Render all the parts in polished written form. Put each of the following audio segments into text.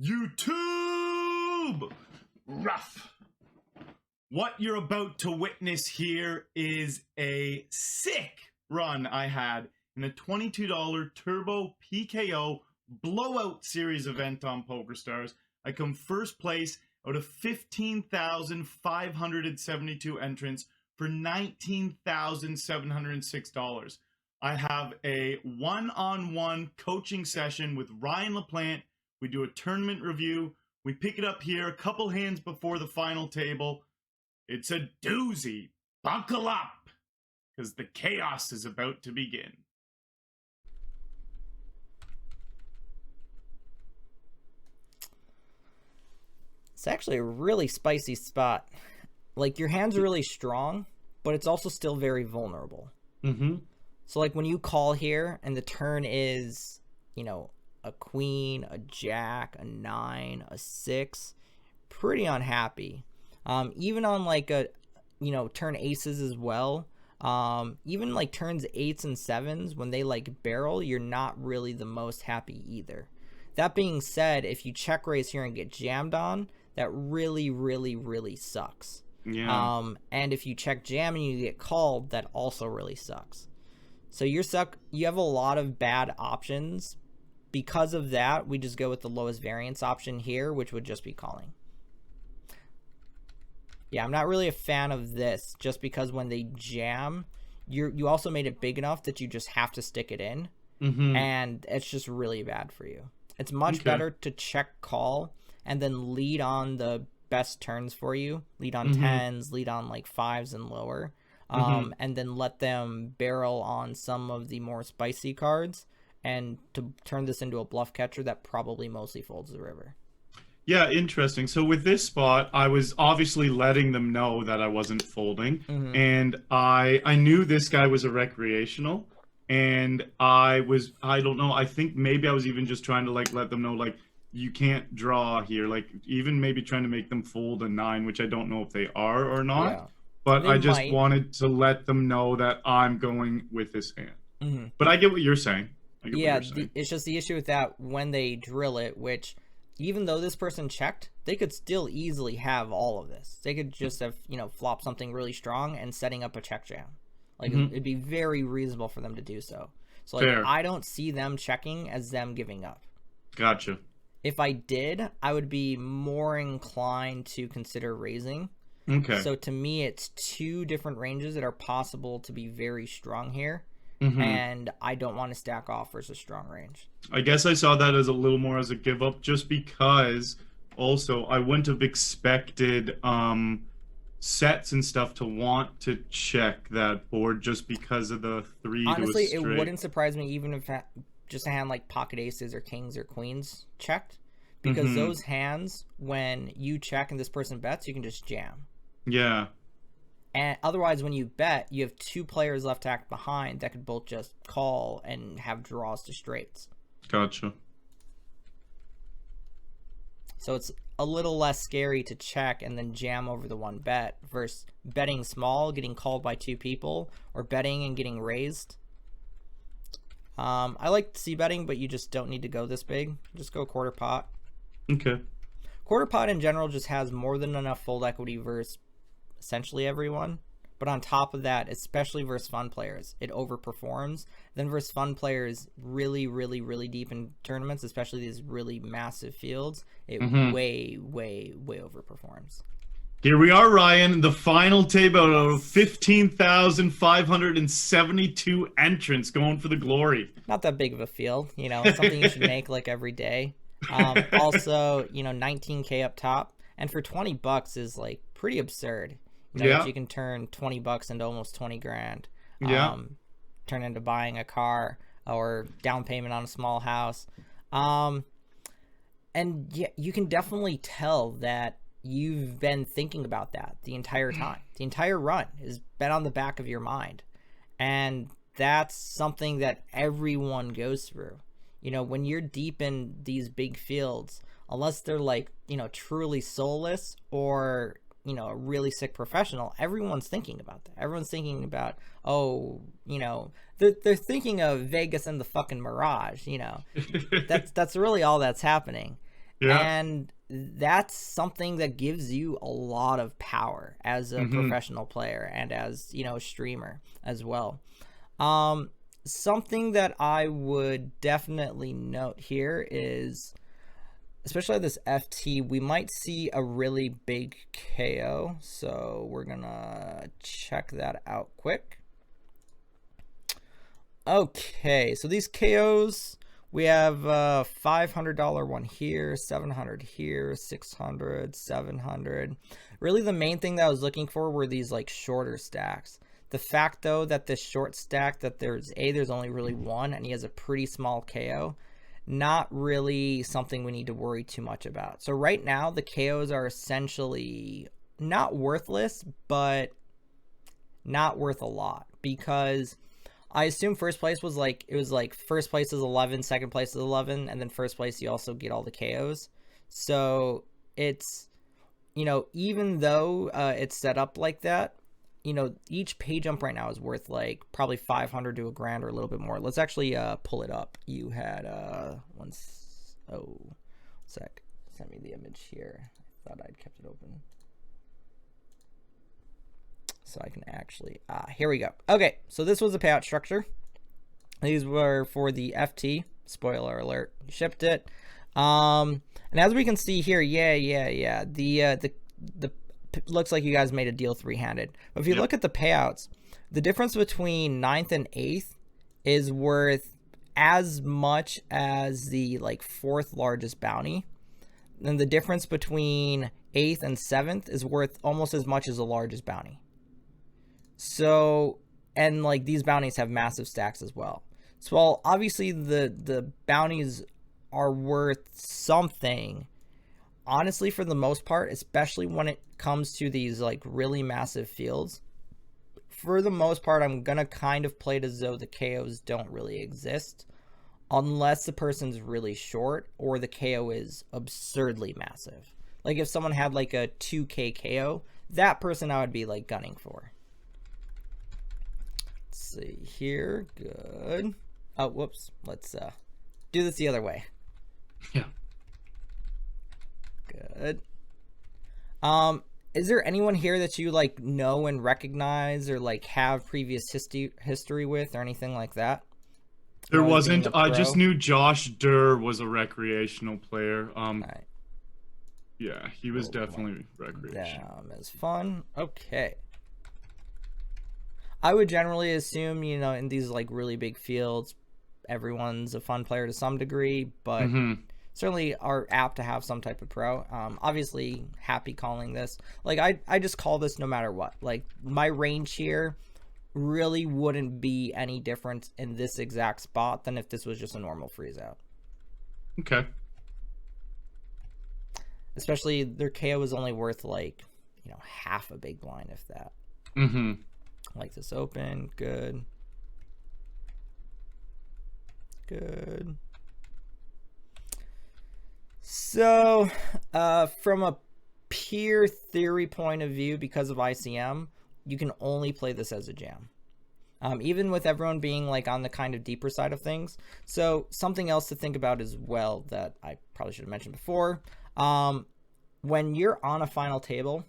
YouTube! Rough. What you're about to witness here is a sick run I had in a $22 Turbo PKO Blowout Series event on PokerStars. I come first place out of 15,572 entrants for $19,706. I have a one-on-one coaching session with Ryan LaPlante. We do a tournament review. We pick it up here a couple hands before the final table. It's a doozy. Buckle up, because the chaos is about to begin. It's actually a really spicy spot. Like, your hands are really strong, but it's also still very vulnerable. Mm-hmm. So, like, when you call here and the turn is, you know, a queen, a jack, a 9, a 6, pretty unhappy. Even on, like, a, you know, turn aces as well. Even, like, turns 8s and 7s, when they, like, barrel, you're not really the most happy either. That being said, if you check raise here and get jammed on, that really, really, really sucks. Yeah. And if you check jam and you get called, that also really sucks. So you have a lot of bad options. Because of that, we just go with the lowest variance option here, which would just be calling. Yeah, I'm not really a fan of this, just because when they jam, you also made it big enough that you just have to stick it in. Mm-hmm. And it's just really bad for you. It's much better to check call and then lead on the best turns for you. Lead on 10s, lead on like 5s and lower. And then let them barrel on some of the more spicy cards, and to turn this into a bluff catcher that probably mostly folds the river. Yeah, interesting. So with this spot, I was obviously letting them know that I wasn't folding, and I knew this guy was a recreational, and I don't know, I think maybe I was even just trying to like let them know, like, you can't draw here, like even maybe trying to make them fold a 9, which I don't know if they are or not. Yeah. But They I just might. wanted to let them know that I'm going with this hand. But I get what you're saying. Yeah, it's just the issue with that when they drill it, which even though this person checked, they could still easily have all of this. They could just have, you know, flop something really strong and setting up a check jam. Like, it'd be very reasonable for them to do so. So, like, Fair. I don't see them checking as them giving up. Gotcha. If I did, I would be more inclined to consider raising. Okay. So to me, it's two different ranges that are possible to be very strong here. And I don't want to stack off versus strong range. I guess I saw that as a little more as a give up, just because also I wouldn't have expected sets and stuff to want to check that board just because of the 3 Honestly, to a it straight. wouldn't surprise me even if just a hand like pocket aces or kings or queens checked, because those hands, when you check and this person bets, you can just jam. Yeah. And otherwise, when you bet, you have 2 players left to act behind that could both just call and have draws to straights. Gotcha. So it's a little less scary to check and then jam over the one bet versus betting small, getting called by 2 people, or betting and getting raised. I like c-betting, but you just don't need to go this big. Just go quarter pot. Okay. Quarter pot in general just has more than enough fold equity versus essentially everyone. But on top of that, especially versus fun players, it overperforms. Then versus fun players really, really, really deep in tournaments, especially these really massive fields, it way, way, way overperforms. Here we are, Ryan, the final table of 15,572 entrants going for the glory. Not that big of a field, you know, something you should make like every day. Also, you know, 19K up top, and for $20 is like pretty absurd. You know, that you can turn $20 into almost 20 grand. Turn into buying a car or down payment on a small house. And yeah, you can definitely tell that you've been thinking about that the entire time. The entire run has been on the back of your mind. And that's something that everyone goes through. You know, when you're deep in these big fields, unless they're like, you know, truly soulless or you know, a really sick professional, everyone's thinking about that. Everyone's thinking about, oh, you know, they're thinking of Vegas and the fucking Mirage, you know. That's really all that's happening. Yeah. And that's something that gives you a lot of power as a professional player and as, you know, a streamer as well. Something that I would definitely note here is, especially at this FT, we might see a really big KO. So we're gonna check that out quick. Okay, so these KOs, we have $500 one here, 700 here, 600, 700. Really the main thing that I was looking for were these like shorter stacks. The fact though that this short stack, that there's only really one and he has a pretty small KO, not really something we need to worry too much about. So right now the KOs are essentially not worthless, but not worth a lot, because I assume first place was like, it was like first place is 11, second place is 11, and then first place you also get all the KOs. So it's, you know, even though it's set up like that, you know, each pay jump right now is worth like probably 500 to $1,000 or a little bit more. Let's actually pull it up. You had sec, send me the image here. I thought I'd kept it open. So I can actually, here we go. Okay, so this was the payout structure. These were for the FT, spoiler alert, shipped it. And as we can see here, the looks like you guys made a deal three-handed. But if you look at the payouts, the difference between 9th and 8th is worth as much as the like 4th largest bounty. And the difference between 8th and 7th is worth almost as much as the largest bounty. So, and like these bounties have massive stacks as well. So while obviously the bounties are worth something, honestly, for the most part, especially when it comes to these like really massive fields, for the most part, I'm gonna kind of play it as though the KOs don't really exist, unless the person's really short or the KO is absurdly massive. Like if someone had like a 2K KO, that person I would be like gunning for. Let's see here, good. Oh, whoops, let's do this the other way. Yeah. Good. Is there anyone here that you like know and recognize or like have previous history with or anything like that? There wasn't. I just knew Josh Durr was a recreational player. Right. Yeah, he was definitely recreational. Damn, is fun. Okay. I would generally assume, you know, in these like really big fields, everyone's a fun player to some degree, but certainly are apt to have some type of pro. Obviously happy calling this. Like I just call this no matter what. Like my range here really wouldn't be any different in this exact spot than if this was just a normal freeze out. Okay. Especially their KO is only worth like, you know, half a big blind if that. Like this open, good. Good. So, from a pure theory point of view, because of ICM, you can only play this as a jam. Even with everyone being like on the kind of deeper side of things. So something else to think about as well that I probably should have mentioned before. When you're on a final table,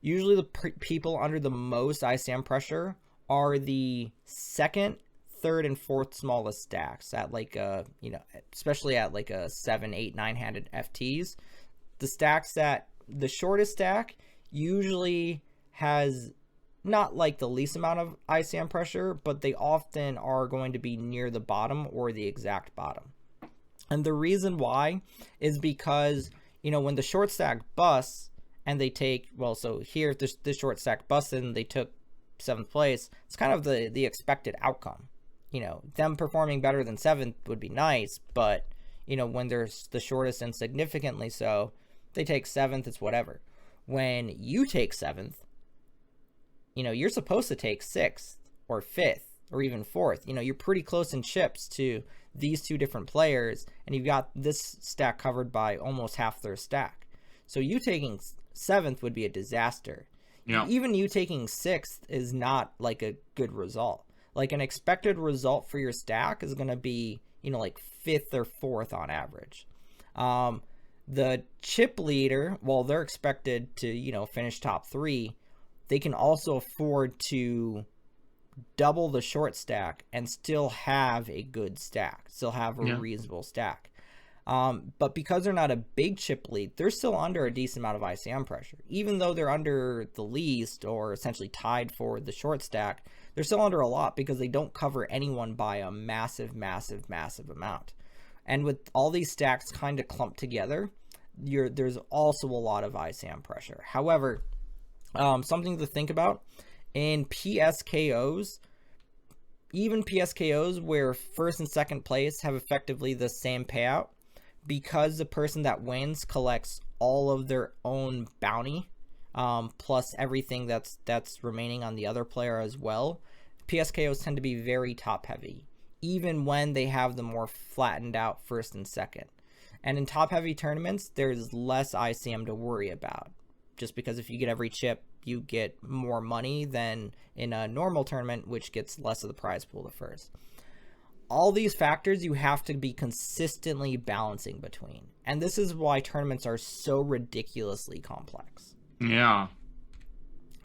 usually the people under the most ICM pressure are the second, third, and fourth smallest stacks at like a, you know, especially at like a 7, 8, 9-handed FTs. The stacks that the shortest stack usually has not like the least amount of ICM pressure, but they often are going to be near the bottom or the exact bottom. And the reason why is because, you know, when the short stack busts and they take, well, so here if this short stack busted and they took 7th place, it's kind of the expected outcome. You know, them performing better than 7th would be nice, but, you know, when they're the shortest and significantly so, they take 7th, it's whatever. When you take 7th, you know, you're supposed to take 6th or 5th or even 4th. You know, you're pretty close in chips to these two different players, and you've got this stack covered by almost half their stack. So you taking 7th would be a disaster. Yeah. Even you taking 6th is not like a good result. Like an expected result for your stack is going to be, you know, like 5th or 4th on average. The chip leader, while they're expected to, you know, finish top 3, they can also afford to double the short stack and still have a good stack, still have a reasonable stack. But because they're not a big chip lead, they're still under a decent amount of ICM pressure. Even though they're under the least, or essentially tied for the short stack, they're still under a lot because they don't cover anyone by a massive, massive, massive amount. And with all these stacks kind of clumped together, there's also a lot of ICM pressure. However, something to think about, in PSKOs, even PSKOs where 1st and 2nd place have effectively the same payout, because the person that wins collects all of their own bounty, plus everything that's remaining on the other player as well, PSKOs tend to be very top heavy, even when they have the more flattened out 1st and 2nd. And in top heavy tournaments, there's less ICM to worry about, just because if you get every chip, you get more money than in a normal tournament, which gets less of the prize pool the first. All these factors you have to be consistently balancing between. And this is why tournaments are so ridiculously complex. Yeah.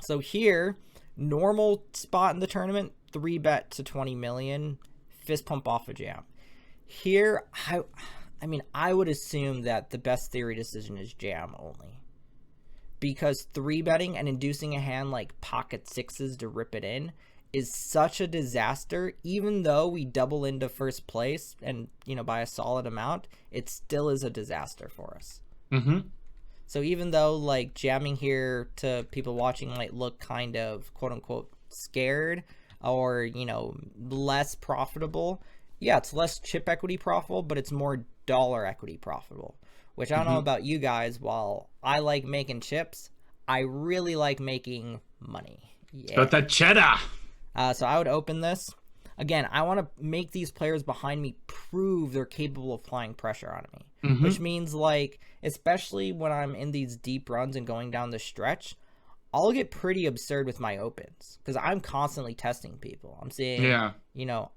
So here, normal spot in the tournament, 3-bet to 20 million, fist pump off a jam. Here, I mean, I would assume that the best theory decision is jam only. Because 3-betting and inducing a hand like pocket 6s to rip it in is such a disaster. Even though we double into 1st place and, you know, by a solid amount, it still is a disaster for us. So even though like jamming here to people watching might look kind of quote unquote scared or, you know, less profitable, yeah, it's less chip equity profitable, but it's more dollar equity profitable. Which I don't know about you guys, while I like making chips, I really like making money. Yeah. Got that cheddar. So I would open this. Again, I want to make these players behind me prove they're capable of applying pressure on me. Which means, like, especially when I'm in these deep runs and going down the stretch, I'll get pretty absurd with my opens. Because I'm constantly testing people. I'm saying, you know,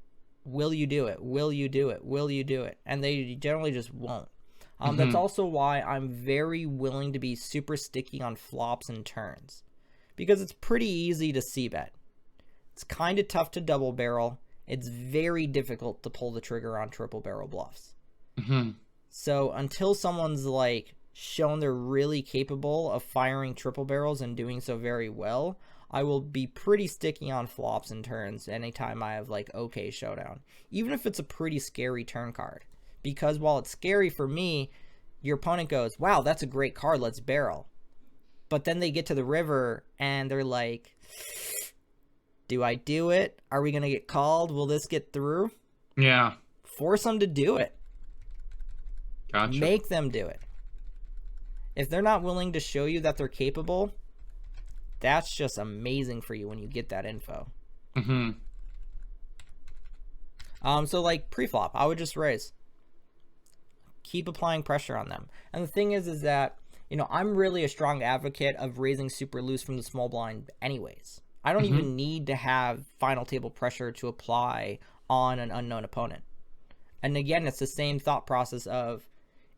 will you do it? Will you do it? Will you do it? And they generally just won't. That's also why I'm very willing to be super sticky on flops and turns, because it's pretty easy to c-bet. It's kind of tough to double barrel. It's very difficult to pull the trigger on triple barrel bluffs. So until someone's like shown they're really capable of firing triple barrels and doing so very well, I will be pretty sticky on flops and turns anytime I have like OK showdown, even if it's a pretty scary turn card. Because while it's scary for me, your opponent goes, wow, that's a great card, let's barrel. But then they get to the river and they're like, do I do it? Are we going to get called? Will this get through? Yeah. Force them to do it. Gotcha. Make them do it. If they're not willing to show you that they're capable, that's just amazing for you when you get that info. So like pre-flop, I would just raise. Keep applying pressure on them. And the thing is that, you know, I'm really a strong advocate of raising super loose from the small blind anyways. I don't even need to have final table pressure to apply on an unknown opponent. And again, it's the same thought process of,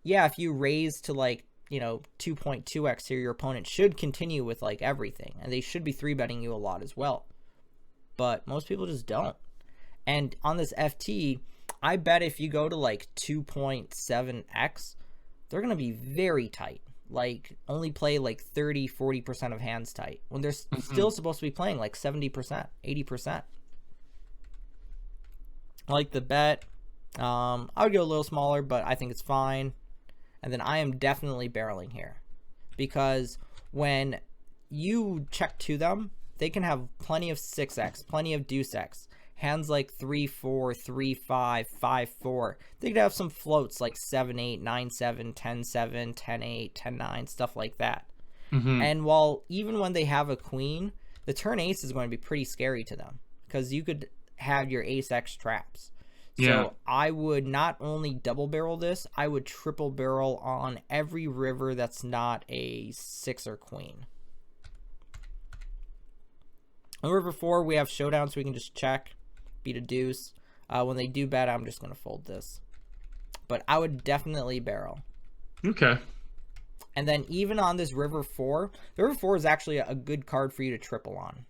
yeah, if you raise to like, you know, 2.2x here, your opponent should continue with like everything. And they should be 3-betting you a lot as well. But most people just don't. And on this FT, I bet if you go to like 2.7x, they're going to be very tight. Like only play like 30-40% of hands tight when they're still supposed to be playing like 70%, 80%. I like the bet. I would go a little smaller, but I think it's fine. And then I am definitely barreling here, because when you check to them, they can have plenty of 6x, plenty of deuce x, hands like 3-4, 3-5, 5-4. They could have some floats like 7-8, 9-7, 10-7, 10-8, 10-9, stuff like that. And while even when they have a queen, the turn ace is going to be pretty scary to them, because you could have your ace x traps. So I would not only double barrel this, I would triple barrel on every river that's not a 6 or queen. On river 4, we have showdown, so we can just check, beat a deuce. When they do bet, I'm just going to fold this. But I would definitely barrel. Okay. And then even on this river 4, the river 4 is actually a good card for you to triple on.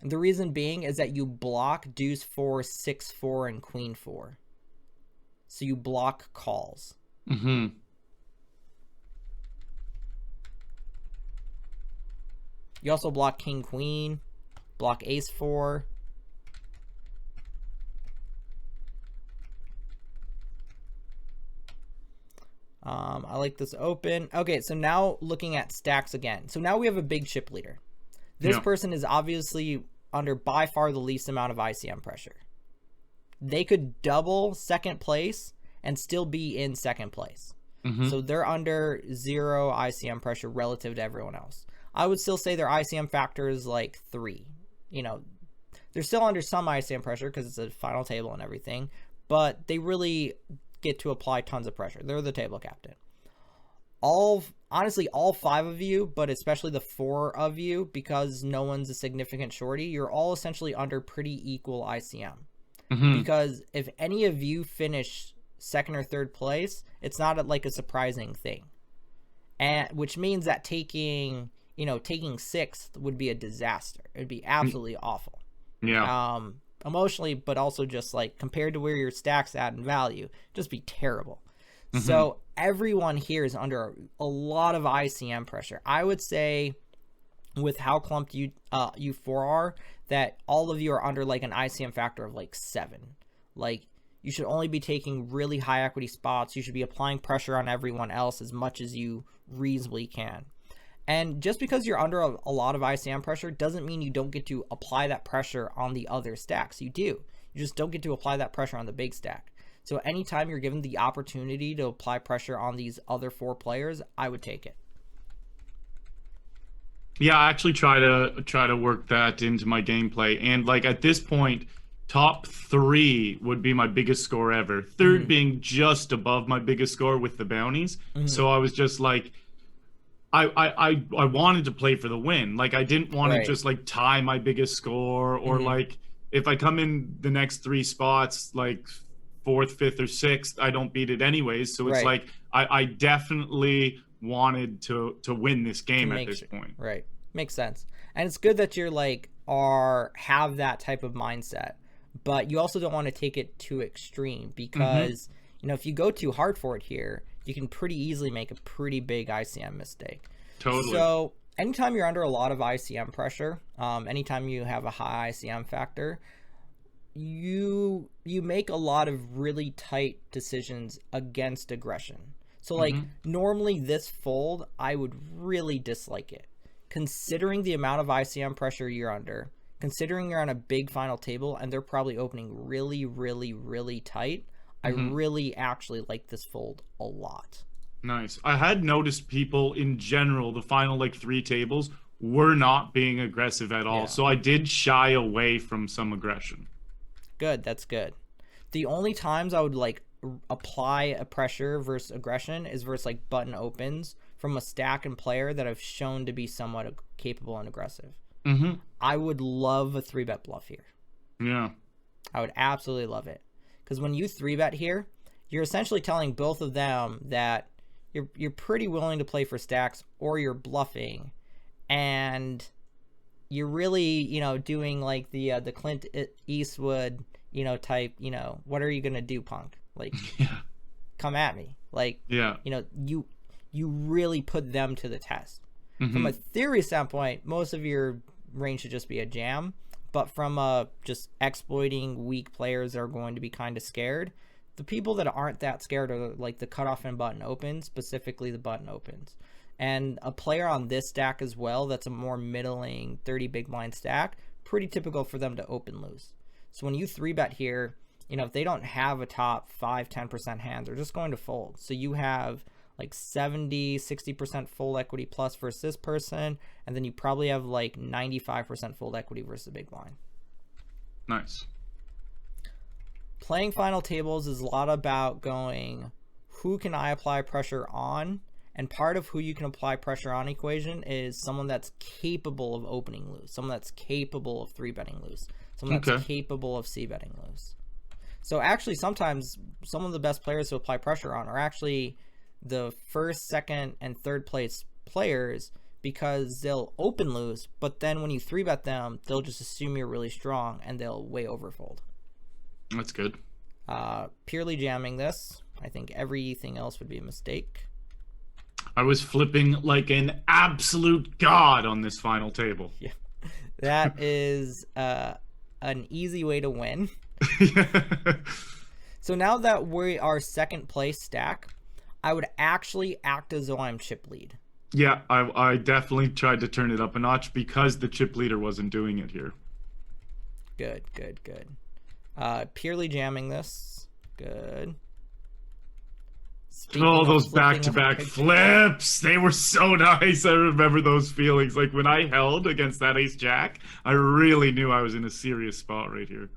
And the reason being is that you block deuce 4, 6, 4, and queen 4. So you block calls. Mm-hmm. You also block king, queen, block ace 4. I like this open. Okay, so now looking at stacks again. So now we have a big chip leader. This person is obviously under by far the least amount of ICM pressure. They could double second place and still be in second place. So they're under 0 ICM pressure relative to everyone else. I would still say their ICM factor is like 3. You know, they're still under some ICM pressure because it's a final table and everything, but they really get to apply tons of pressure. They're the table captain. Honestly, all 5 of you, but especially the 4 of you, because no one's a significant shorty, you're all essentially under pretty equal ICM. Because if any of you finish second or third place, it's not like a surprising thing. And which means that taking 6th would be a disaster. It'd be absolutely awful. Emotionally, but also just like compared to where your stack's at in value, just be terrible. So everyone here is under a lot of ICM pressure. I would say with how clumped you 4 are, that all of you are under like an ICM factor of like 7. Like you should only be taking really high equity spots. You should be applying pressure on everyone else as much as you reasonably can. And just because you're under a lot of ICM pressure doesn't mean you don't get to apply that pressure on the other stacks. You do. You just don't get to apply that pressure on the big stack. So anytime you're given the opportunity to apply pressure on these other 4 players, I would take it. Yeah, I actually try to work that into my gameplay. And like at this point, top 3 would be my biggest score ever. Third being just above my biggest score with the bounties. So I was just like, I wanted to play for the win. Like I didn't want to just like tie my biggest score or like if I come in the next 3 spots, like 4th, 5th, or 6th, I don't beat it anyways. So it's like I definitely wanted to win this game at this point. Right. Makes sense. And it's good that you're like have that type of mindset, but you also don't want to take it too extreme because you know, if you go too hard for it here, you can pretty easily make a pretty big ICM mistake. Totally. So anytime you're under a lot of ICM pressure, anytime you have a high ICM factor, you make a lot of really tight decisions against aggression. So like normally this fold, I would really dislike it. Considering the amount of ICM pressure you're under, considering you're on a big final table and they're probably opening really, really, really tight, I really actually like this fold a lot. Nice. I had noticed people in general, the final like 3 tables, were not being aggressive at all. So I did shy away from some aggression. Good. That's good. The only times I would like apply a pressure versus aggression is versus like button opens from a stack and player that have shown to be somewhat capable and aggressive. I would love a 3-bet bluff here. Yeah. I would absolutely love it. Because when you 3-bet here, you're essentially telling both of them that you're pretty willing to play for stacks or you're bluffing, and you're really, you know, doing like the Clint Eastwood, you know, type, you know, what are you gonna do, punk? Like, come at me. Like, you know, you really put them to the test. From a theory standpoint, most of your range should just be a jam. But from just exploiting weak players that are going to be kind of scared, the people that aren't that scared are like the cutoff and button opens, specifically the button opens. And a player on this stack as well that's a more middling 30 big blind stack, pretty typical for them to open loose. So when you 3-bet here, you know, if they don't have a top 5-10% hand, they're just going to fold. So you have like 70-60% full equity plus versus this person, and then you probably have like 95% full equity versus the big blind. Nice. playing final tables is a lot about going, who can I apply pressure on? And part of who you can apply pressure on equation is someone that's capable of opening loose, someone that's capable of 3-betting loose, someone that's capable of c-betting loose. So actually, sometimes some of the best players to apply pressure on are actually the first, second, and third place players, because they'll open loose, but then when you 3-bet them, they'll just assume you're really strong and they'll way overfold. That's good. Purely jamming this. I think everything else would be a mistake. I was flipping like an absolute god on this final table. Yeah, that is an easy way to win. So now that we are second place stack, I would actually act as though I'm chip lead. Yeah, I definitely tried to turn it up a notch because the chip leader wasn't doing it here. Good, good, good. Purely jamming this. Good. Oh, those back-to-back flips. They were so nice. I remember those feelings. Like when I held against that ace-jack, I really knew I was in a serious spot right here.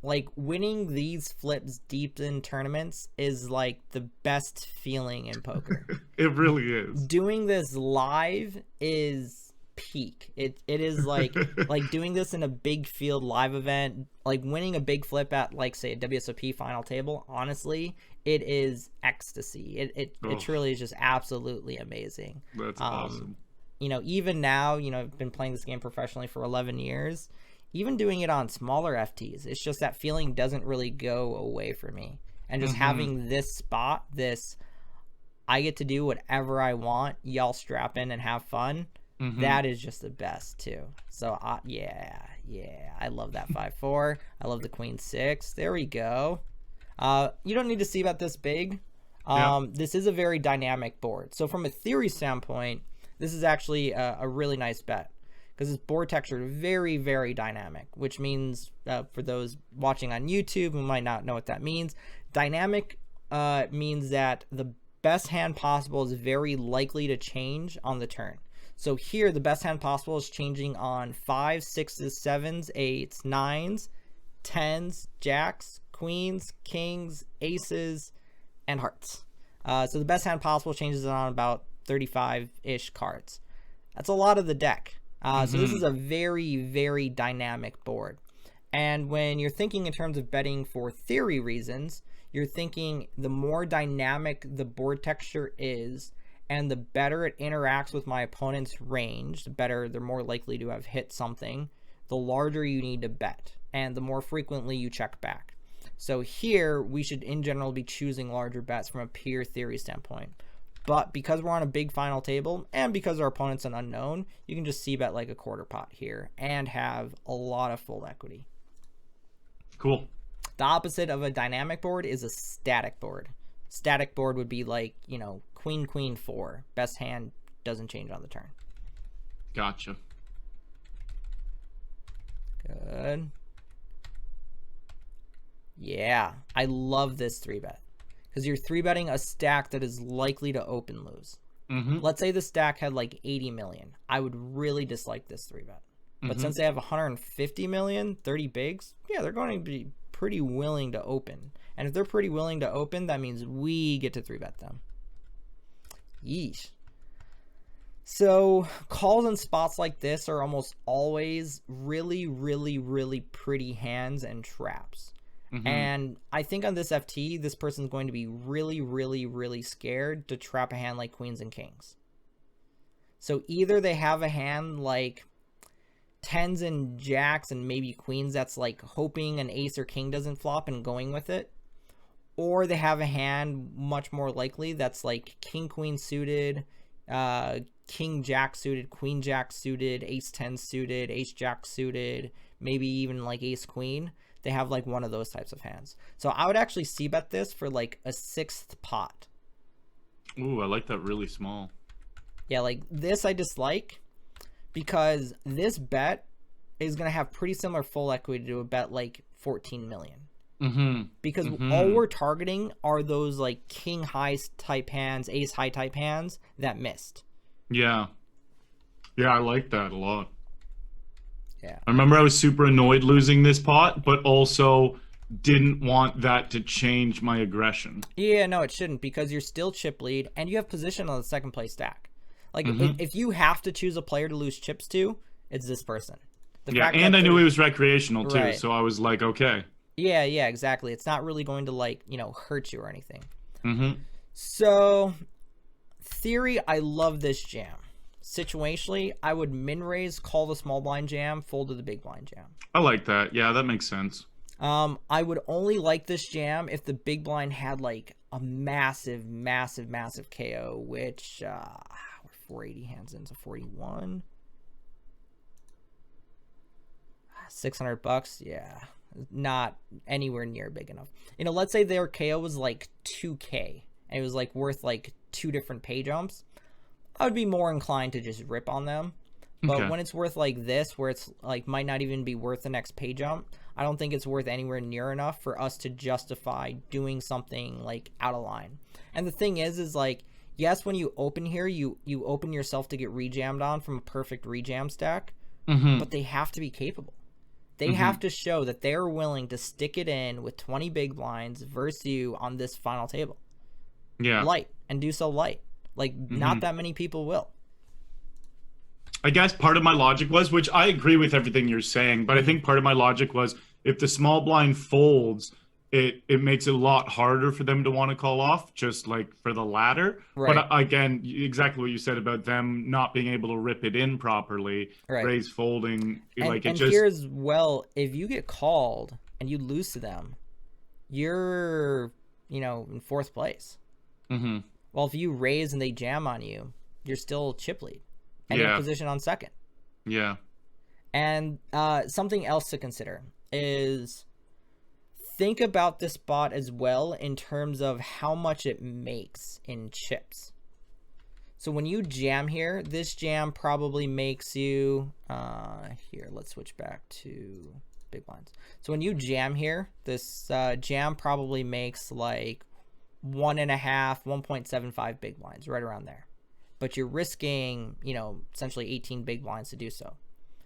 Like winning these flips deep in tournaments is like the best feeling in poker. It really is. Doing this live is peak. It is like like doing this in a big field live event, like winning a big flip at like say a WSOP final table. Honestly, it is ecstasy. It truly is just absolutely amazing. That's awesome. You know, even now, you know, I've been playing this game professionally for 11 years. Even doing it on smaller FTs, it's just that feeling doesn't really go away for me. And just having this spot, I get to do whatever I want, y'all strap in and have fun. That is just the best too. So yeah, I love that 5-4. I love the queen 6. There we go. You don't need to see about this big. This is a very dynamic board. So from a theory standpoint, this is actually a really nice bet, because this board texture is very, very dynamic, which means for those watching on YouTube who might not know what that means, dynamic means that the best hand possible is very likely to change on the turn. So here, the best hand possible is changing on 5s, 6s, 7s, 8s, 9s, 10s, jacks, queens, kings, aces, and hearts. So the best hand possible changes on about 35-ish cards. That's a lot of the deck. So this is a very, very dynamic board. And when you're thinking in terms of betting for theory reasons, you're thinking the more dynamic the board texture is, and the better it interacts with my opponent's range, the better they're more likely to have hit something, the larger you need to bet, and the more frequently you check back. So here, we should in general be choosing larger bets from a pure theory standpoint. But because we're on a big final table, and because our opponent's an unknown, you can just c-bet like a quarter pot here and have a lot of full equity. Cool. The opposite of a dynamic board is a static board. Static board would be like, you know, queen, queen, 4. Best hand doesn't change on the turn. Gotcha. Good. Yeah, I love this 3-bet. Because you're 3-betting a stack that is likely to open lose. Let's say the stack had like 80 million. I would really dislike this 3-bet. But since they have 150 million, 30 bigs, yeah, they're going to be pretty willing to open. And if they're pretty willing to open, that means we get to 3-bet them. Yeesh. So calls in spots like this are almost always really, really, really pretty hands and traps. And I think on this FT, this person's going to be really, really, really scared to trap a hand like queens and kings. So either they have a hand like 10s and jacks and maybe queens that's like hoping an ace or king doesn't flop and going with it. Or they have a hand much more likely that's like king queen suited, king jack suited, queen jack suited, ace 10 suited, ace jack suited, maybe even like ace queen. They have like one of those types of hands. So I would actually c-bet this for like a 6th pot. Ooh, I like that really small. Yeah, like this I dislike because this bet is going to have pretty similar full equity to a bet like 14 million. Because all we're targeting are those like king high type hands, ace high type hands that missed. Yeah. Yeah, I like that a lot. Yeah. I remember I was super annoyed losing this pot, but also didn't want that to change my aggression. Yeah, no, it shouldn't, because you're still chip lead and you have position on the second place stack. Like, if you have to choose a player to lose chips to, it's this person. Yeah, and I knew it was recreational too, right. so I was like, okay. Yeah, exactly. It's not really going to, like, you know, hurt you or anything. So, theory, I love this jam. Situationally, I would min raise, call the small blind jam, fold to the big blind jam. I like that. Yeah, that makes sense. I would only like this jam if the big blind had like a massive KO, which 480 hands into 41. $600, yeah, not anywhere near big enough. You know, let's say their KO was like 2K and it was like worth like 2 different pay jumps. I would be more inclined to just rip on them. But when it's worth like this, where it's like might not even be worth the next pay jump, I don't think it's worth anywhere near enough for us to justify doing something like out of line. And the thing is like, yes, when you open here, you open yourself to get rejammed on from a perfect rejam stack, but they have to be capable. They have to show that they're willing to stick it in with 20 big blinds versus you on this final table. Yeah. Light, and do so light. Like, not that many people will. I guess part of my logic was, which I agree with everything you're saying, but I think part of my logic was if the small blind folds, it makes it a lot harder for them to want to call off, just like for the ladder. Right. But again, exactly what you said about them not being able to rip it in properly, raise folding, like it just... here's, well, if you get called and you lose to them, you're, you know, in 4th place. Well, if you raise and they jam on you, you're still chip lead. And you're in position on 2nd. Yeah. And something else to consider is think about this bot as well in terms of how much it makes in chips. So when you jam here, this jam probably makes you... here, let's switch back to big blinds. So when you jam here, this jam probably makes like 1.5, 1.75 big blinds, right around there. But you're risking, you know, essentially 18 big blinds to do so.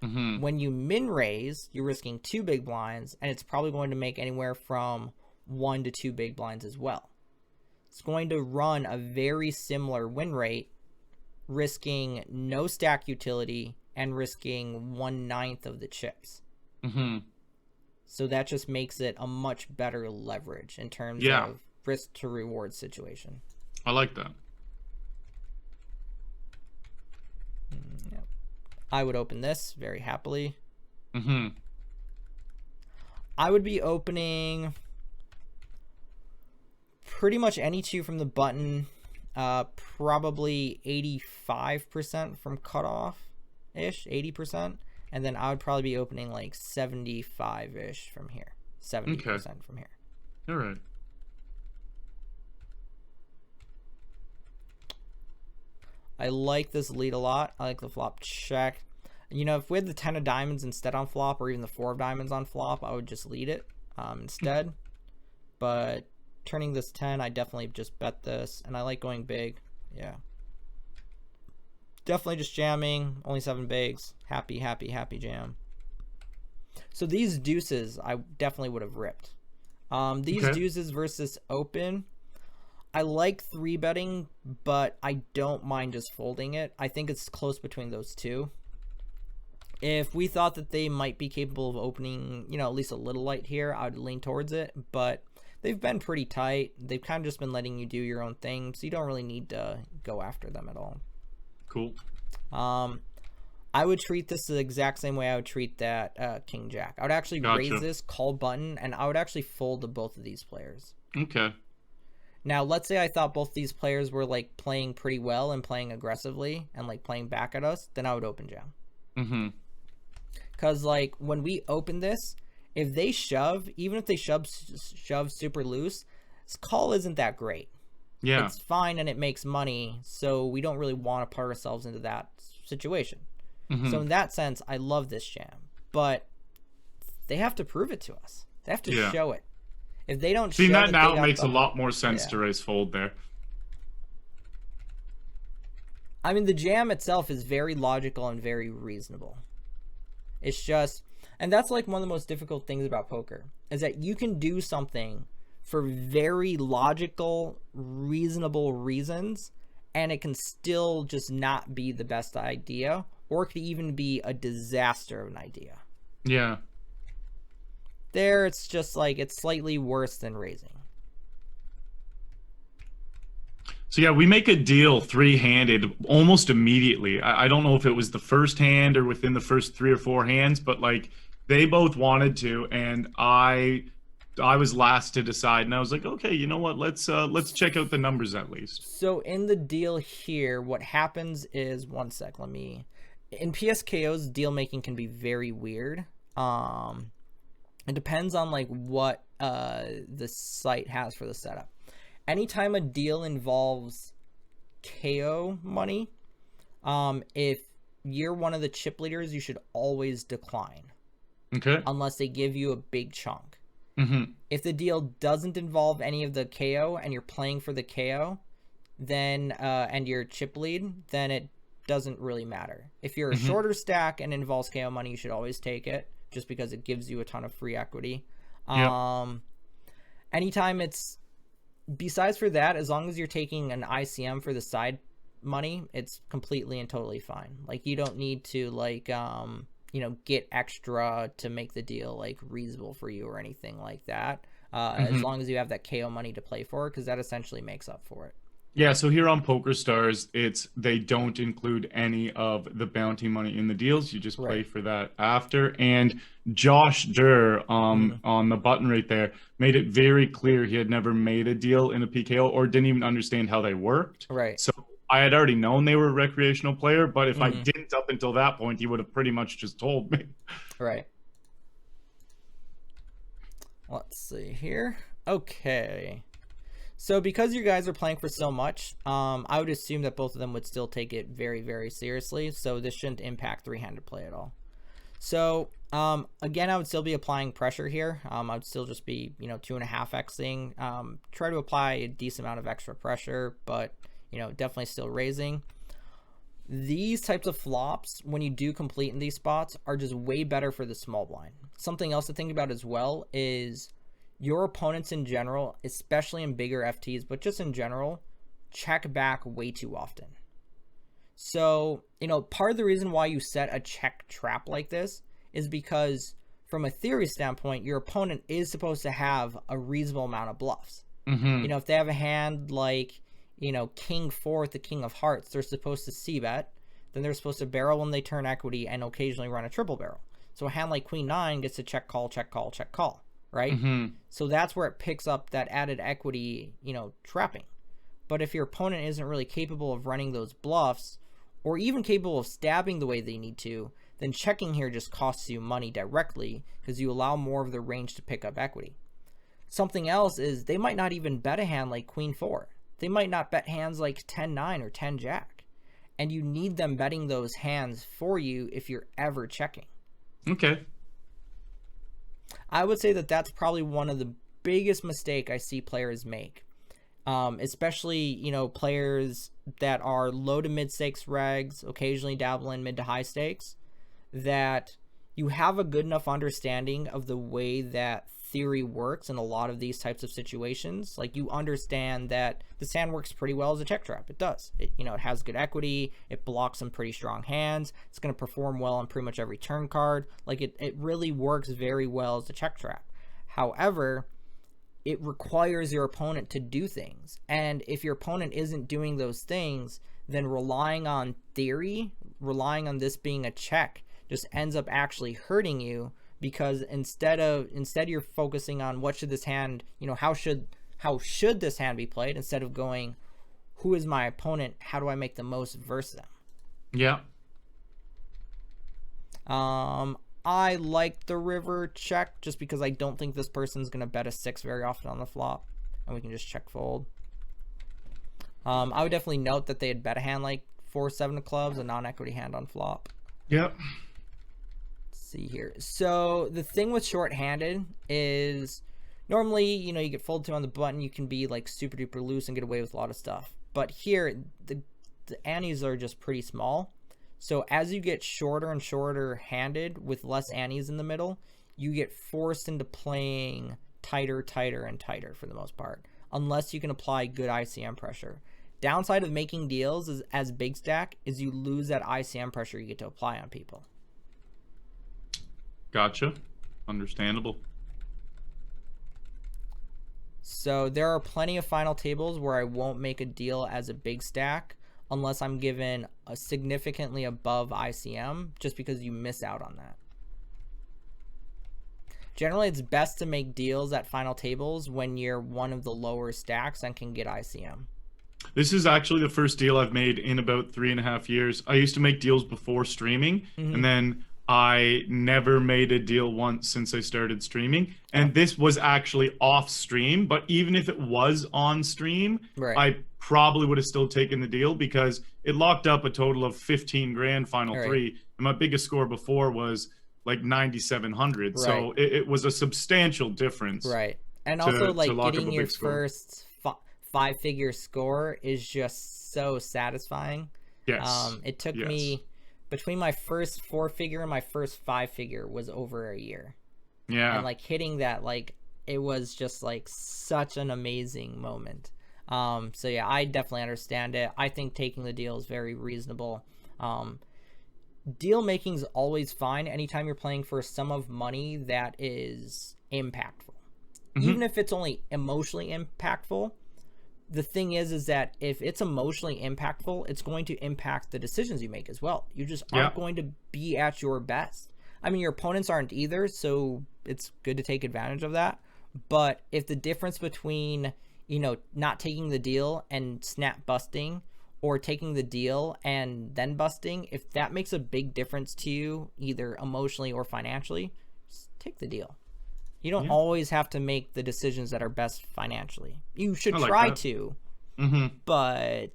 When you min raise, you're risking 2 big blinds, and it's probably going to make anywhere from 1 to 2 big blinds as well. It's going to run a very similar win rate, risking no stack utility and risking 1/9 of the chips. So that just makes it a much better leverage in terms of risk to reward situation. I like that. I would open this very happily. I would be opening pretty much any 2 from the button, probably 85% from cutoff-ish, 80%, and then I would probably be opening like 75-ish from here, 70% from here. All right. I like this lead a lot. I like the flop check. You know, if we had the 10 of diamonds instead on flop, or even the 4 of diamonds on flop, I would just lead it instead. But turning this 10, I definitely just bet this, and I like going big. Yeah. Definitely just jamming. Only 7 bigs. Happy jam. So these deuces, I definitely would have ripped. These deuces versus open, I like 3-betting, but I don't mind just folding it. I think it's close between those two. If we thought that they might be capable of opening, you know, at least a little light here, I would lean towards it. But they've been pretty tight. They've kind of just been letting you do your own thing, so you don't really need to go after them at all. Cool. I would treat this the exact same way I would treat that King Jack. I would actually raise this, call button, and I would actually fold to both of these players. Okay. Now, let's say I thought both these players were like playing pretty well and playing aggressively and like playing back at us, then I would open jam. Because like when we open this, if they shove, even if they shove super loose, this call isn't that great. Yeah. It's fine and it makes money, so we don't really want to put ourselves into that situation. So in that sense, I love this jam. But they have to prove it to us. They have to show it. If they don't see show that now, it makes a lot more sense to raise fold there. I mean, the jam itself is very logical and very reasonable. It's just, and that's like one of the most difficult things about poker, is that you can do something for very logical, reasonable reasons, and it can still just not be the best idea, or it could even be a disaster of an idea. Yeah. There, it's just like, it's slightly worse than raising. So yeah, we make a deal three-handed almost immediately. I don't know if it was the first hand or within the first 3 or 4 hands, but like they both wanted to, and I was last to decide, and I was like, okay, you know what? Let's check out the numbers at least. So in the deal here, what happens is, one sec, let me. In PSKOs, deal making can be very weird. It depends on like what the site has for the setup. Anytime a deal involves KO money, if you're one of the chip leaders, you should always decline. Okay. Unless they give you a big chunk. Mm-hmm. If the deal doesn't involve any of the KO and you're playing for the KO, then and you're chip lead, then it doesn't really matter. If you're a shorter stack and involves KO money, you should always take it, just because it gives you a ton of free equity. Yep. Anytime it's, besides for that, as long as you're taking an ICM for the side money, it's completely and totally fine. Like, you don't need to like you know, get extra to make the deal like reasonable for you or anything like that. As long as you have that KO money to play for, because that essentially makes up for it. Yeah, so here on PokerStars, they don't include any of the bounty money in the deals. You just play for that after. And Josh Durr, on the button right there, made it very clear he had never made a deal in a PKO or didn't even understand how they worked. Right. So I had already known they were a recreational player, but if I didn't up until that point, he would have pretty much just told me. Right. Let's see here. Okay. So because you guys are playing for so much, I would assume that both of them would still take it very, very seriously. So this shouldn't impact three-handed play at all. So again, I would still be applying pressure here. I would still just be, you know, 2.5xing. Try to apply a decent amount of extra pressure, but, you know, definitely still raising. These types of flops, when you do complete in these spots, are just way better for the small blind. Something else to think about as well is your opponents in general, especially in bigger FTs, but just in general, check back way too often. So, you know, part of the reason why you set a check trap like this is because from a theory standpoint, your opponent is supposed to have a reasonable amount of bluffs. You know, if they have a hand like, you know, King 4 with the King of Hearts, they're supposed to c-bet, then they're supposed to barrel when they turn equity and occasionally run a triple barrel. So a hand like Queen 9 gets to check call, check call, check call. Right? So that's where it picks up that added equity, you know, trapping. But if your opponent isn't really capable of running those bluffs, or even capable of stabbing the way they need to, then checking here just costs you money directly, because you allow more of the range to pick up equity. Something else is they might not even bet a hand like Queen 4. They might not bet hands like 10-9 or 10-jack. And you need them betting those hands for you if you're ever checking. Okay. I would say that that's probably one of the biggest mistake I see players make, especially, you know, players that are low to mid stakes regs, occasionally dabble in mid to high stakes, that you have a good enough understanding of the way that theory works in a lot of these types of situations. Like, you understand that this hand works pretty well as a check trap. It does. It, you know, it has good equity. It blocks some pretty strong hands. It's going to perform well on pretty much every turn card. Like, it really works very well as a check trap. However, it requires your opponent to do things. And if your opponent isn't doing those things, then relying on theory, relying on this being a check, just ends up actually hurting you, because instead you're focusing on what should this hand, you know, how should this hand be played, instead of going, who is my opponent, how do I make the most versus them. Yeah. I like the river check just because I don't think this person's gonna bet a 6 very often on the flop, and we can just check fold. I would definitely note that they had bet a hand like 4-7 of clubs, a non-equity hand on flop. Yep. See here. So the thing with short-handed is normally, you know, you get folded to on the button, you can be like super duper loose and get away with a lot of stuff. But here, the antes are just pretty small. So as you get shorter and shorter handed with less antes in the middle, you get forced into playing tighter, tighter, and tighter for the most part, unless you can apply good ICM pressure. Downside of making deals is, as big stack, is you lose that ICM pressure you get to apply on people. Gotcha. Understandable. So there are plenty of final tables where I won't make a deal as a big stack unless I'm given a significantly above ICM, just because you miss out on that. Generally, it's best to make deals at final tables when you're one of the lower stacks and can get ICM. This is actually the first deal I've made in about 3.5 years. I used to make deals before streaming, and then I never made a deal once since I started streaming. And this was actually off stream, but even if it was on stream, I probably would have still taken the deal because it locked up a total of 15 grand final three. And my biggest score before was like 9,700. So it was a substantial difference. And also like getting your first 5-figure score is just so satisfying. It took me, between my first 4-figure and my first 5-figure was over a year. And like hitting that, like, it was just like such an amazing moment. So yeah, I definitely understand it. I think taking the deal is very reasonable. Deal making is always fine anytime you're playing for a sum of money that is impactful. Even if it's only emotionally impactful, the thing is that if it's emotionally impactful, it's going to impact the decisions you make as well. You just aren't going to be at your best. I mean, your opponents aren't either, so it's good to take advantage of that. But if the difference between, you know, not taking the deal and snap busting, or taking the deal and then busting, if that makes a big difference to you, either emotionally or financially, just take the deal. You don't always have to make the decisions that are best financially. You should try to, but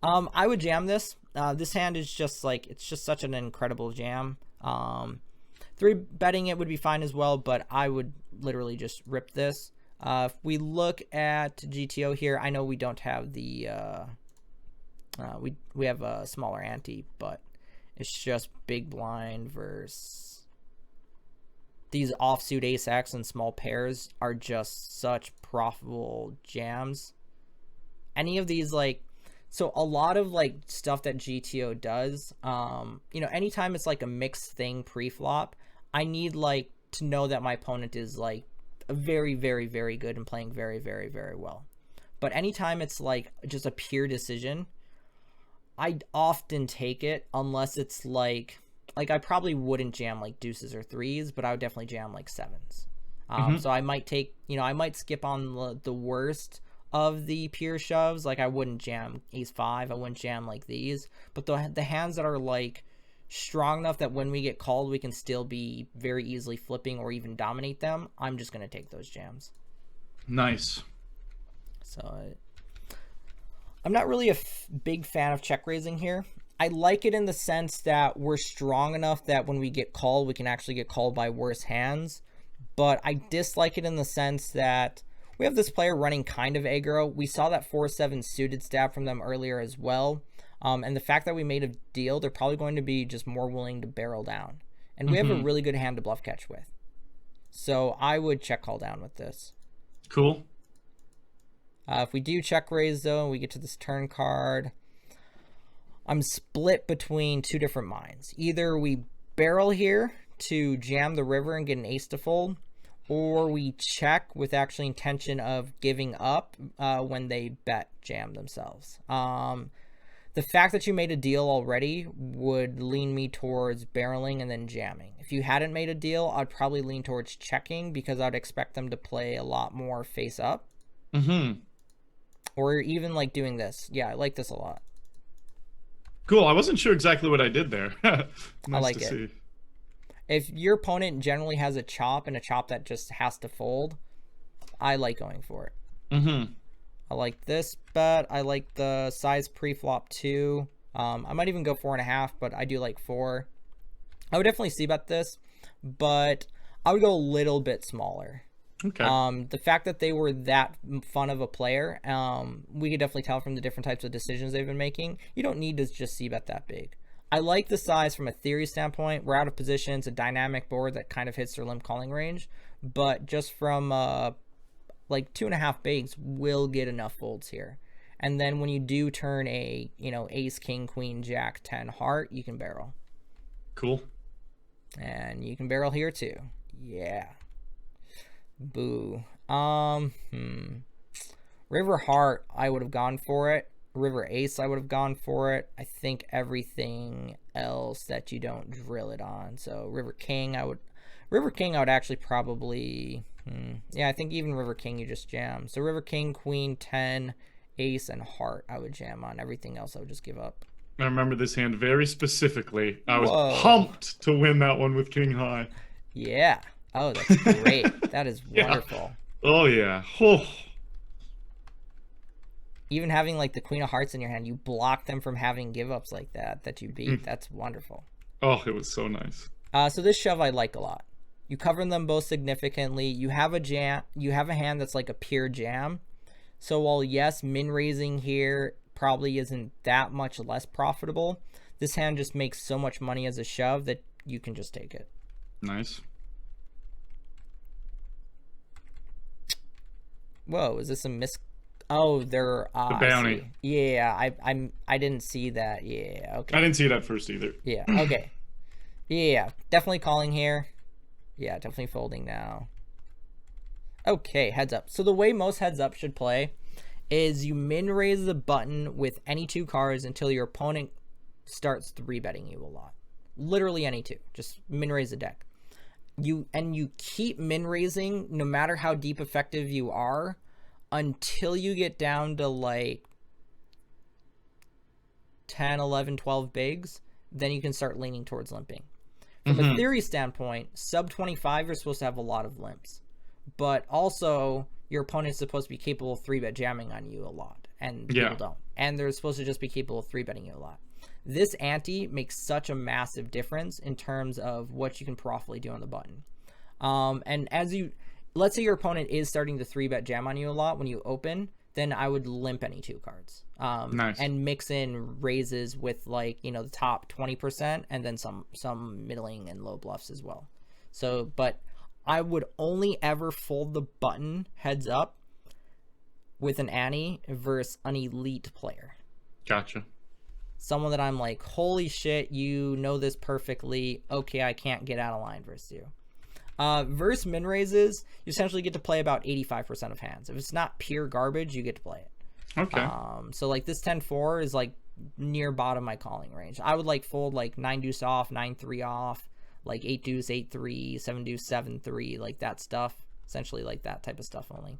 I would jam this. This hand is just like, it's just such an incredible jam. 3-betting it would be fine as well, but I would literally just rip this. If we look at GTO here, I know we don't have the we have a smaller ante, but it's just big blind versus these offsuit ace X and small pairs are just such profitable jams. Any of these, like, so a lot of like stuff that GTO does, you know, anytime it's like a mixed thing pre-flop, I need like to know that my opponent is like very, very, very good and playing very, very, very well. But anytime it's like just a pure decision, I often take it unless it's like I probably wouldn't jam like deuces or threes, but I would definitely jam like sevens. So I might take, you know, I might skip on the worst of the pure shoves. Like I wouldn't jam ace 5. I wouldn't jam like these, but the hands that are like strong enough that when we get called, we can still be very easily flipping or even dominate them, I'm just going to take those jams. Nice. So I'm not really a big fan of check raising here. I like it in the sense that we're strong enough that when we get called, we can actually get called by worse hands. But I dislike it in the sense that we have this player running kind of aggro. We saw that 4-7 suited stab from them earlier as well. And the fact that we made a deal, they're probably going to be just more willing to barrel down. And we have a really good hand to bluff catch with. So I would check call down with this. Cool. If we do check raise, though, and we get to this turn card, I'm split between two different minds. Either we barrel here to jam the river and get an ace to fold, or we check with actually intention of giving up when they bet jam themselves. The fact that you made a deal already would lean me towards barreling and then jamming. If you hadn't made a deal, I'd probably lean towards checking because I'd expect them to play a lot more face up. Or even like doing this. Yeah, I like this a lot. Cool. I wasn't sure exactly what I did there. Nice I like to it. see. If your opponent generally has a chop and a chop that just has to fold, I like going for it. I like this bet. I like the size pre-flop too. I might even go 4.5, but I do like 4. I would definitely c-bet this, but I would go a little bit smaller. Okay. The fact that they were that fun of a player, we could definitely tell from the different types of decisions they've been making. You don't need to just c-bet that big. I like the size from a theory standpoint. We're out of position. It's a dynamic board that kind of hits their limp calling range. But just from like 2.5 bigs will get enough folds here. And then when you do turn a, ace, king, queen, jack, 10 heart, you can barrel. Cool. And you can barrel here too. Yeah. Boo. River heart, I would have gone for it. River ace, I would have gone for it. I think everything else that you don't drill it on. So River king, I would actually probably, yeah, I think even River king you just jam. So River king, queen, 10, ace, and heart I would jam on. Everything else I would just give up. I remember this hand very specifically. I was pumped to win that one with king high. Yeah. Oh, that's great. That is wonderful. Oh, yeah. Oh. Even having like the queen of hearts in your hand, you block them from having give ups like that you beat. That's wonderful. Oh, it was so nice. So this shove I like a lot. You cover them both significantly. You have a jam. You have a hand that's like a pure jam. So while yes, min raising here probably isn't that much less profitable, this hand just makes so much money as a shove that you can just take it. Nice. Whoa, is this a miss? Oh, they're the bounty. Yeah, I didn't see that. Yeah, okay. I didn't see that first either. Yeah, okay. Yeah, definitely calling here. Yeah, definitely folding now. Okay, heads up. So the way most heads up should play is you min raise the button with any 2 cards until your opponent starts 3-betting you a lot. Literally any 2. Just min raise the deck. You keep min raising no matter how deep effective you are until you get down to like 10, 11, 12 bigs. Then you can start leaning towards limping. From a theory standpoint, sub 25 you're supposed to have a lot of limps. But also your opponent's supposed to be capable of 3-bet jamming on you a lot. And people don't. And they're supposed to just be capable of 3-betting you a lot. This ante makes such a massive difference in terms of what you can profitably do on the button. And as you, let's say your opponent is starting to 3-bet jam on you a lot when you open, then I would limp any 2 cards. Nice. And mix in raises with like, the top 20% and then some middling and low bluffs as well. So, but I would only ever fold the button heads up with an ante versus an elite player. Gotcha. Someone that I'm like, holy shit, you know this perfectly. Okay, I can't get out of line versus you. Versus min raises, you essentially get to play about 85% of hands. If it's not pure garbage, you get to play it. Okay. So like this 10-4 is like near bottom of my calling range. I would like fold like 9 deuce off, 9-3 off, like 8 deuce, 8-3, 7 deuce, 7-3, like that stuff. Essentially like that type of stuff only.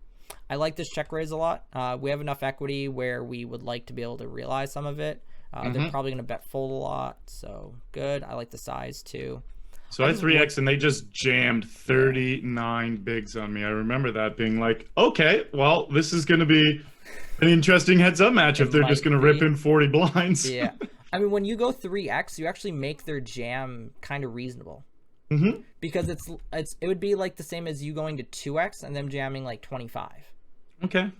I like this check raise a lot. We have enough equity where we would like to be able to realize some of it. They're probably going to bet fold a lot, so good. I like the size too. So I 3x and they just jammed 39 bigs on me. I remember that being like, okay, well, this is going to be an interesting heads-up match if they're just going to rip in 40 blinds. Yeah. I mean, when you go 3x, you actually make their jam kind of reasonable. Because it would be like the same as you going to 2x and them jamming like 25. Okay.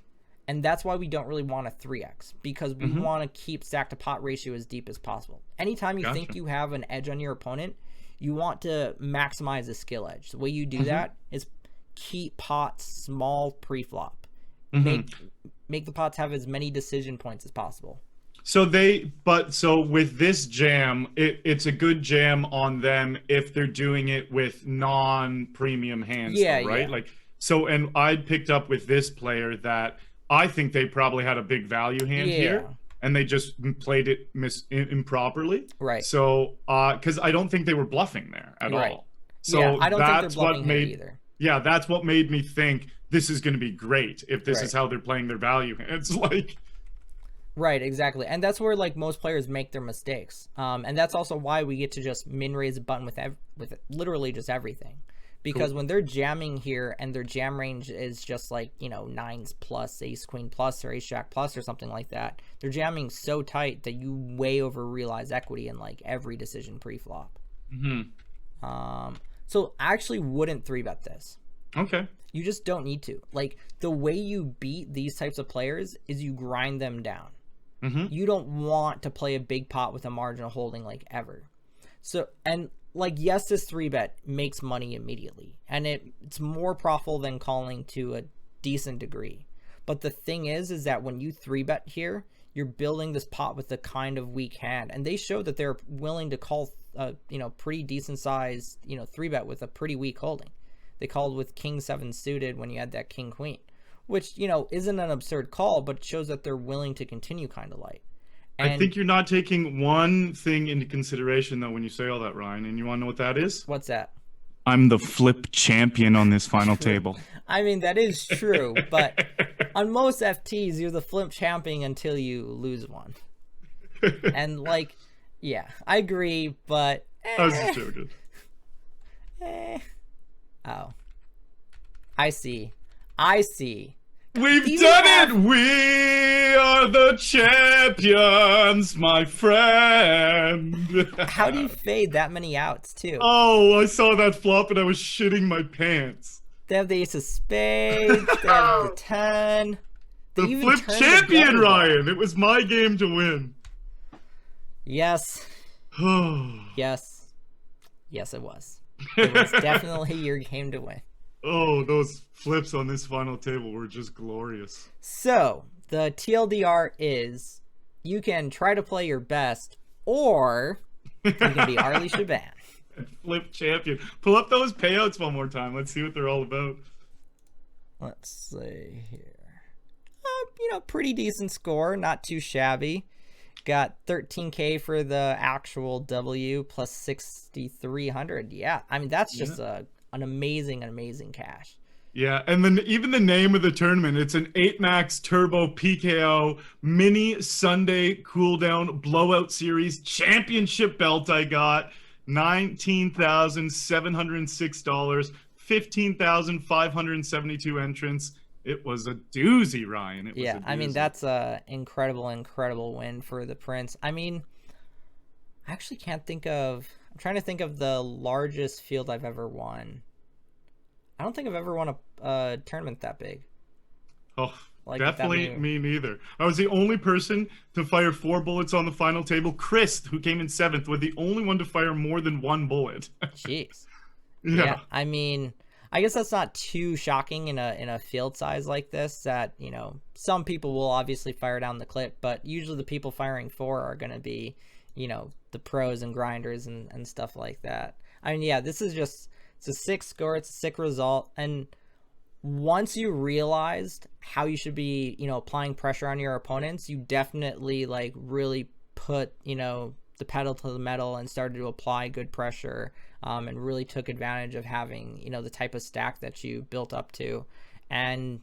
And that's why we don't really want a 3x, because we want to keep stack to pot ratio as deep as possible. Anytime you think you have an edge on your opponent, you want to maximize the skill edge. The way you do that is keep pots small pre-flop. Make the pots have as many decision points as possible. So with this jam, it's a good jam on them if they're doing it with non-premium hands, right? Yeah. Like, so, and I picked up with this player that I think they probably had a big value hand here, and they just played it improperly. Right. So, because I don't think they were bluffing there at all. So yeah, I don't think that's they're bluffing what made either. Yeah, that's what made me think this is going to be great if this is how they're playing their value hands. Like. Right, exactly. And that's where like most players make their mistakes. And that's also why we get to just min raise a button with literally just everything. Because when they're jamming here and their jam range is just like, 9s plus, ace queen plus, or ace jack plus, or something like that, they're jamming so tight that you way over realize equity in like every decision pre-flop. So I actually wouldn't 3-bet this. Okay. You just don't need to. Like, the way you beat these types of players is you grind them down. You don't want to play a big pot with a marginal holding like ever. So, and like, yes, this 3-bet makes money immediately, and it's more profitable than calling to a decent degree. But the thing is that when you 3-bet here, you're building this pot with a kind of weak hand, and they showed that they're willing to call, pretty decent size, 3-bet with a pretty weak holding. They called with King 7 suited when you had that King Queen, which, isn't an absurd call, but it shows that they're willing to continue kind of light. And I think you're not taking one thing into consideration, though, when you say all that, Ryan. And you want to know what that is? What's that? I'm the flip champion on this final table. I mean, that is true, but on most FTs, you're the flip champion until you lose one. And, like, yeah, I agree, but... I was just joking. Oh. I see. We've done it! We are the champions, my friend! How do you fade that many outs, too? Oh, I saw that flop and I was shitting my pants. They have the ace of spades, they have the 10. The flip champion, Ryan! It was my game to win. Yes. Yes. Yes, it was. It was definitely your game to win. Oh, those flips on this final table were just glorious. So, the TLDR is, you can try to play your best, or you can be Arlie Shaban. Flip champion. Pull up those payouts one more time. Let's see what they're all about. Let's see here. Pretty decent score. Not too shabby. Got 13K for the actual W plus 6,300. Yeah, I mean, that's just an amazing cash. Yeah, and then even the name of the tournament, it's an 8-max Turbo PKO Mini Sunday Cooldown Blowout Series Championship belt I got. $19,706, 15,572 entrants. It was a doozy, Ryan. It was a doozy. I mean, that's a incredible win for the Prince. I mean, I actually can't think of... I'm trying to think of the largest field I've ever won. I don't think I've ever won a tournament that big. Oh, like, definitely me neither. I was the only person to fire 4 bullets on the final table. Chris, who came in 7th, was the only one to fire more than 1 bullet. Jeez. Yeah. I mean, I guess that's not too shocking in a field size like this, that, some people will obviously fire down the clip, but usually the people firing 4 are going to be, the pros and grinders and stuff like that. I mean, yeah, this is just, it's a sick score. It's a sick result. And once you realized how you should be, applying pressure on your opponents, you definitely really put, the pedal to the metal and started to apply good pressure, and really took advantage of having, the type of stack that you built up to. And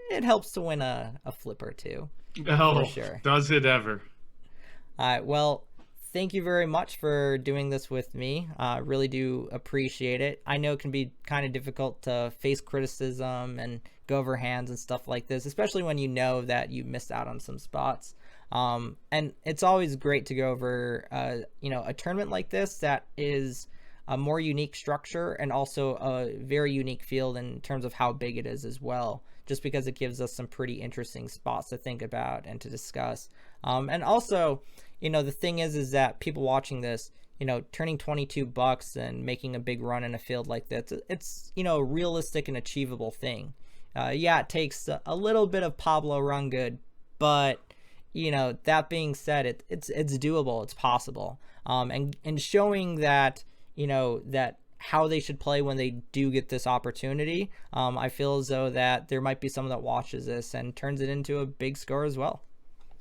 it helps to win a flip or two. Oh, for sure. Does it ever? All right. Well, thank you very much for doing this with me. Really do appreciate it. I know it can be kind of difficult to face criticism and go over hands and stuff like this, especially when you know that you missed out on some spots. And it's always great to go over, a tournament like this that is a more unique structure and also a very unique field in terms of how big it is as well, just because it gives us some pretty interesting spots to think about and to discuss. And also, the thing is that people watching this, turning $22 and making a big run in a field like this, it's, a realistic and achievable thing. Yeah, it takes a little bit of Pablo run good, but, that being said, it's doable, it's possible. And showing that, that how they should play when they do get this opportunity, I feel as though that there might be someone that watches this and turns it into a big score as well.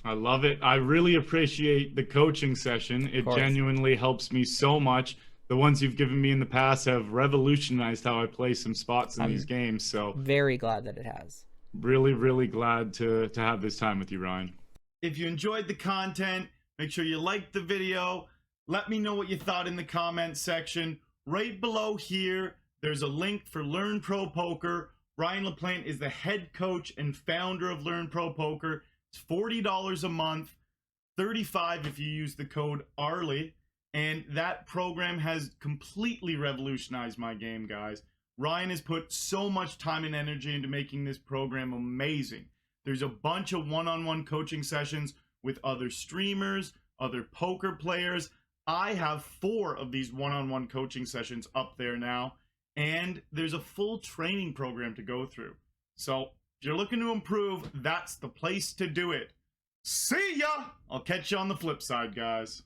I love it. I really appreciate the coaching session. It genuinely helps me so much. The ones you've given me in the past have revolutionized how I play some spots in these games. So very glad that it has. Really glad to have this time with you, Ryan. If you enjoyed the content, make sure you like the video. Let me know what you thought in the comment section. Right below here, there's a link for Learn Pro Poker. Ryan LaPlante is the head coach and founder of Learn Pro Poker. It's $40 a month, $35 if you use the code Arlie. And that program has completely revolutionized my game, guys. Ryan has put so much time and energy into making this program amazing. There's a bunch of one-on-one coaching sessions with other streamers, other poker players. I have 4 of these one-on-one coaching sessions up there now, and there's a full training program to go through. So if you're looking to improve, that's the place to do it. See ya! I'll catch you on the flip side, guys.